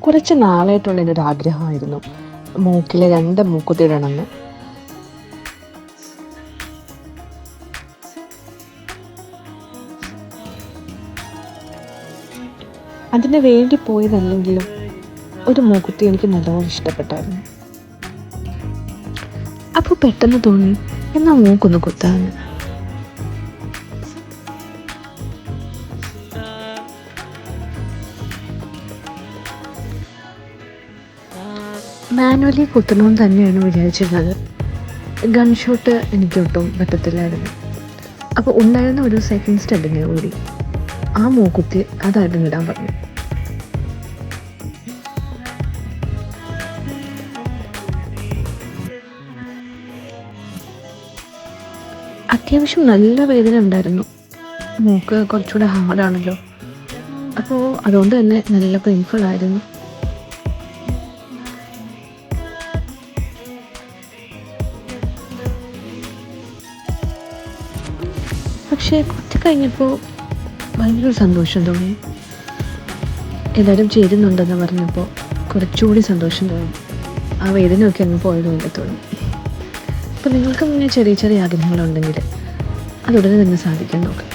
കുറച്ച് നാളായിട്ടുള്ള എൻ്റെ ഒരു ആഗ്രഹമായിരുന്നു മൂക്കിൽ 2 മൂക്കുത്തി ഇടണമെന്ന്. അതിന് വേണ്ടി പോയതല്ലെങ്കിലും ഒരു മൂക്കുത്തി എനിക്ക് നല്ലോണം ഇഷ്ടപ്പെട്ടായിരുന്നു. അപ്പോൾ പെട്ടെന്ന് തോന്നി എന്നാൽ മൂക്കൊന്ന് കുത്താന്ന്. മാനുവലി കുത്തണമെന്ന് തന്നെയാണ് വിചാരിച്ചിരുന്നത്. ഗൺ ഷോട്ട് എനിക്കൊട്ടും പറ്റത്തില്ലായിരുന്നു. അപ്പോൾ ഉണ്ടായിരുന്ന ഒരു സെക്കൻഡ് സ്റ്റഡിനെ കൂടി ആ മൂക്കുത്തി അതായിരുന്നു ഇടാൻ പറഞ്ഞു. അത്യാവശ്യം നല്ല വേദന ഉണ്ടായിരുന്നു. മൂക്ക് കുറച്ചുകൂടെ ഹാർഡാണല്ലോ, അപ്പോൾ അതുകൊണ്ട് തന്നെ നല്ല പെയിൻഫുൾ ആയിരുന്നു. പക്ഷേ കുത്തി കഴിഞ്ഞപ്പോൾ ഭയങ്കര സന്തോഷം തോന്നി. എല്ലാവരും ചേരുന്നുണ്ടെന്ന് പറഞ്ഞപ്പോൾ കുറച്ചുകൂടി സന്തോഷം തോന്നി. ആ വേദനയൊക്കെ അങ്ങ് പോയതുപോലെ തോന്നി. അപ്പോൾ നിങ്ങൾക്കും ഇങ്ങനെ ചെറിയ ചെറിയ ആഗ്രഹങ്ങളുണ്ടെങ്കിൽ അതുടനെ തന്നെ സാധിക്കാൻ നോക്കാം.